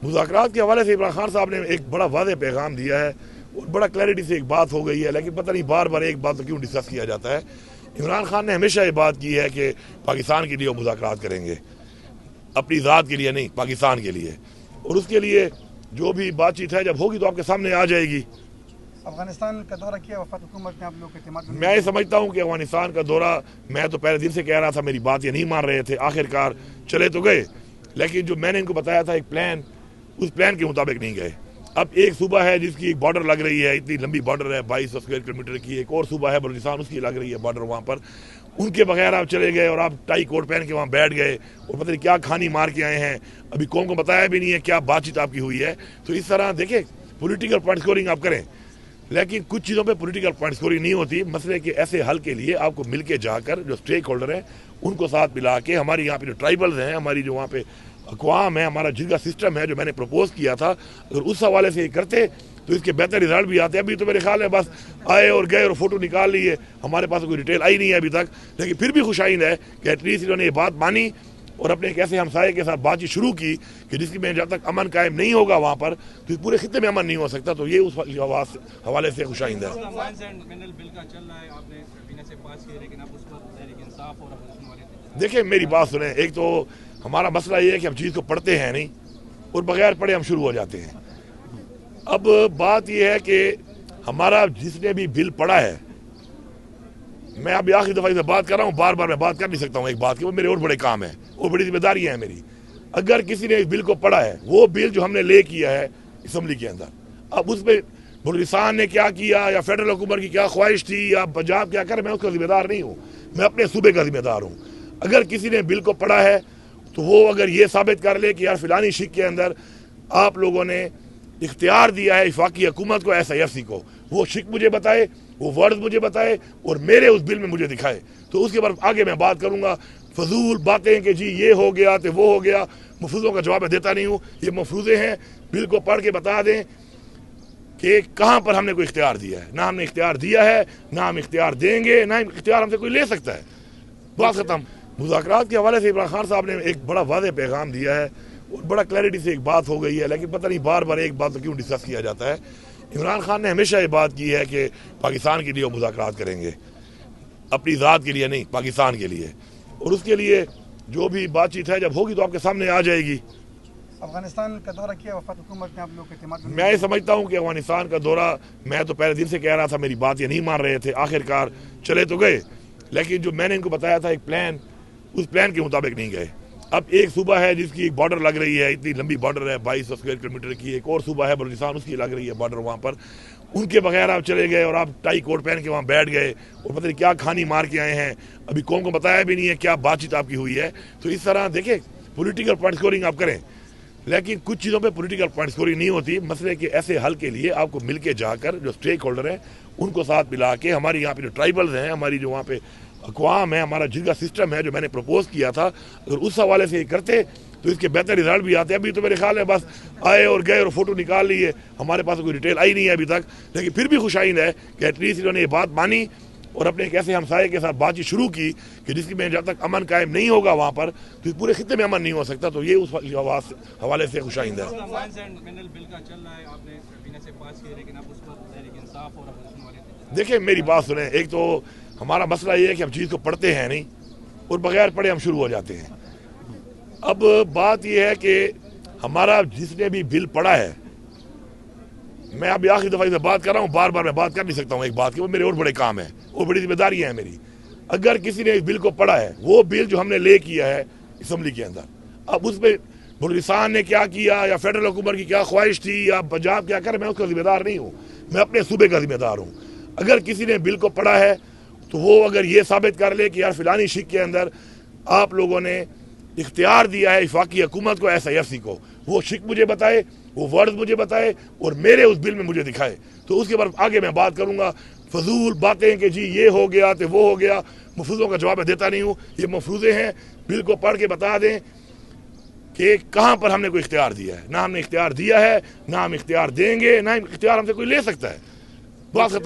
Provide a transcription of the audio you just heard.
مذاکرات کے حوالے سے عمران خان صاحب نے ایک بڑا واضح پیغام دیا ہے اور بڑا کلیئرٹی سے ایک بات ہو گئی ہے، لیکن پتہ نہیں بار بار ایک بات کیوں ڈسکس کیا جاتا ہے۔ عمران خان نے ہمیشہ یہ بات کی ہے کہ پاکستان کے لیے وہ مذاکرات کریں گے، اپنی ذات کے لیے نہیں، پاکستان کے لیے، اور اس کے لیے جو بھی بات چیت ہے جب ہوگی تو آپ کے سامنے آ جائے گی۔ افغانستان کا دورہ کیا وفاق حکومت نے آپ لوگ کے اعتماد میں یہ سمجھتا ہوں کہ افغانستان کا دورہ، میں تو پہلے دن سے کہہ رہا تھا، میری بات یہ نہیں مان رہے تھے، آخرکار چلے تو گئے، لیکن جو میں نے ان کو بتایا تھا ایک پلان، اس پلان کے مطابق نہیں گئے۔ اب ایک صوبہ ہے جس کی ایک بارڈر لگ رہی ہے، اتنی لمبی بارڈر ہے 2200 اسکوائر کلومیٹر کی، ایک اور صوبہ ہے بلوچستان، اس کی لگ رہی ہے بارڈر، وہاں پر ان کے بغیر آپ چلے گئے اور آپ ٹائی کوٹ پہن کے وہاں بیٹھ گئے اور پتہ نہیں کیا کھانی مار کے آئے ہیں، ابھی قوم کو بتایا بھی نہیں ہے کیا بات چیت آپ کی ہوئی ہے۔ تو اس طرح دیکھیں پولیٹیکل پوائنٹ سکورنگ آپ کریں، لیکن کچھ چیزوں پہ پولیٹیکل پوائنٹ سکورنگ نہیں ہوتی۔ مسئلے کے ایسے حل کے لیے آپ کو مل کے جا کر جو سٹیک ہولڈر ہیں ان کو ساتھ ملا کے، ہماری یہاں پہ جو ٹرائبلز ہیں، ہماری جو وہاں پہ اقوام ہے، ہمارا جرگا سسٹم ہے جو میں نے پروپوز کیا تھا، اگر اس حوالے سے یہ کرتے تو اس کے بہتر رزلٹ بھی آتے۔ ابھی تو میرے خیال ہے بس آئے اور گئے اور فوٹو نکال لیے، ہمارے پاس کوئی ڈیٹیل آئی نہیں ہے ابھی تک، لیکن پھر بھی خوشائند ہے کہ ایٹ لیسٹ انہوں نے یہ بات مانی اور اپنے ایک ایسے ہمسائے کے ساتھ بات چیت شروع کی کہ جس کی میں جب تک امن قائم نہیں ہوگا وہاں پر تو اس پورے خطے میں امن نہیں ہو سکتا، تو یہ اس حوالے سے خوشائند ہے۔ دیکھیں میری بات سنیں، ایک تو ہمارا مسئلہ یہ ہے کہ ہم چیز کو پڑھتے ہیں نہیں اور بغیر پڑھے ہم شروع ہو جاتے ہیں۔ اب بات یہ ہے کہ ہمارا جس نے بھی بل پڑھا ہے، میں ابھی آخری دفعہ سے بات کر رہا ہوں، بار بار میں بات کر نہیں سکتا ہوں ایک بات کی، وہ میرے اور بڑے کام ہیں اور بڑی ذمہ داریاں ہیں میری۔ اگر کسی نے اس بل کو پڑھا ہے، وہ بل جو ہم نے لے کیا ہے اسمبلی کے اندر، اب اس میں بلوچستان نے کیا کیا یا فیڈرل حکومت کی کیا خواہش تھی یا پنجاب کیا کرے، میں اس کا ذمہ دار نہیں ہوں، میں اپنے صوبے کا ذمہ دار ہوں۔ اگر کسی نے بل کو پڑھا ہے تو وہ اگر یہ ثابت کر لے کہ یار فلانی شک کے اندر آپ لوگوں نے اختیار دیا ہے وفاقی حکومت کو، SIFC کو، وہ شک مجھے بتائے، وہ ورڈز مجھے بتائے اور میرے اس بل میں مجھے دکھائے، تو اس کے بعد آگے میں بات کروں گا۔ فضول باتیں کہ جی یہ ہو گیا تو وہ ہو گیا، مفروضوں کا جواب میں دیتا نہیں ہوں، یہ مفروضے ہیں، بل کو پڑھ کے بتا دیں کہ کہاں پر ہم نے کوئی اختیار دیا ہے۔ نہ ہم نے اختیار دیا ہے، نہ ہم اختیار دیں گے، نہ اختیار ہم سے کوئی لے سکتا ہے، بات ختم۔ مذاکرات کے حوالے سے عمران خان صاحب نے ایک بڑا واضح پیغام دیا ہے اور بڑا کلیئرٹی سے ایک بات ہو گئی ہے، لیکن پتہ نہیں بار بار ایک بات کیوں ڈسکس کیا جاتا ہے۔ عمران خان نے ہمیشہ یہ بات کی ہے کہ پاکستان کے لیے وہ مذاکرات کریں گے، اپنی ذات کے لیے نہیں، پاکستان کے لیے، اور اس کے لیے جو بھی بات چیت ہے جب ہوگی تو آپ کے سامنے آ جائے گی۔ افغانستان کا دورہ کیا وفاق حکومت نے آپ لوگ کے اعتماد میں یہ سمجھتا ہوں کہ افغانستان کا دورہ، میں تو پہلے دن سے کہہ رہا تھا، میری بات یہ نہیں مان رہے تھے، آخرکار چلے تو گئے، لیکن جو میں نے ان کو بتایا تھا ایک پلان، اس پلان کے مطابق نہیں گئے۔ اب ایک صوبہ ہے جس کی ایک بارڈر لگ رہی ہے، اتنی لمبی بارڈر ہے 2200 اسکوائر کلومیٹر کی، ایک اور صوبہ ہے بلوچستان، اس کی لگ رہی ہے بارڈر، وہاں پر ان کے بغیر آپ چلے گئے اور آپ ٹائی کوٹ پہن کے وہاں بیٹھ گئے اور پتہ نہیں کیا کھانی مار کے آئے ہیں، ابھی قوم کو بتایا بھی نہیں ہے کیا بات چیت آپ کی ہوئی ہے۔ تو اس طرح دیکھیں پولیٹیکل پوائنٹ سکورنگ آپ کریں، لیکن کچھ چیزوں پہ پولیٹیکل پوائنٹ سکورنگ نہیں ہوتی۔ مسئلے کے ایسے حل کے لیے آپ کو مل کے جا کر جو سٹیک ہولڈر ہیں ان کو ساتھ ملا کے، ہماری یہاں پہ جو ٹرائبلز ہیں، ہماری جو وہاں پہ اقوام ہے، ہمارا جرگا سسٹم ہے جو میں نے پروپوز کیا تھا، اگر اس حوالے سے یہ کرتے تو اس کے بہتر رزلٹ بھی آتے۔ ابھی تو میرے خیال ہے بس آئے اور گئے اور فوٹو نکال لیے، ہمارے پاس کوئی ڈیٹیل آئی نہیں ہے ابھی تک، لیکن پھر بھی خوشائند ہے کہ ایٹ لیسٹ انہوں نے یہ بات مانی اور اپنے ایک ایسے ہمسائے کے ساتھ بات چیت شروع کی کہ جس کی میں جب تک امن قائم نہیں ہوگا وہاں پر تو اس پورے خطے میں امن نہیں ہو سکتا، تو یہ اس حوالے سے خوشائند ہے۔ دیکھیں میری بات سنیں، ایک تو ہمارا مسئلہ یہ ہے کہ ہم چیز کو پڑھتے ہیں نہیں اور بغیر پڑھے ہم شروع ہو جاتے ہیں۔ اب بات یہ ہے کہ ہمارا جس نے بھی بل پڑھا ہے، میں ابھی آخری دفعہ سے بات کر رہا ہوں، بار بار میں بات کر نہیں سکتا ہوں ایک بات کی، وہ میرے اور بڑے کام ہیں اور بڑی ذمہ داریاں ہیں میری۔ اگر کسی نے اس بل کو پڑھا ہے، وہ بل جو ہم نے لے کیا ہے اسمبلی کے اندر، اب اس میں بلوچستان نے کیا کیا یا فیڈرل حکومت کی کیا خواہش تھی یا پنجاب کیا کرے، میں اس کا ذمہ دار نہیں ہوں، میں اپنے صوبے کا ذمہ دار ہوں۔ اگر کسی نے بل کو پڑھا ہے تو وہ اگر یہ ثابت کر لے کہ یار فلانی شک کے اندر آپ لوگوں نے اختیار دیا ہے وفاقی حکومت کو، SIFC کو، وہ شک مجھے بتائے، وہ ورڈز مجھے بتائے اور میرے اس بل میں مجھے دکھائے، تو اس کے بعد آگے میں بات کروں گا۔ فضول باتیں کہ جی یہ ہو گیا تو وہ ہو گیا، مفروضوں کا جواب میں دیتا نہیں ہوں، یہ مفروضے ہیں، بل کو پڑھ کے بتا دیں کہ کہاں پر ہم نے کوئی اختیار دیا ہے۔ نہ ہم نے اختیار دیا ہے، نہ ہم اختیار دیں گے، نہ اختیار ہم سے کوئی لے سکتا ہے، بات ختم۔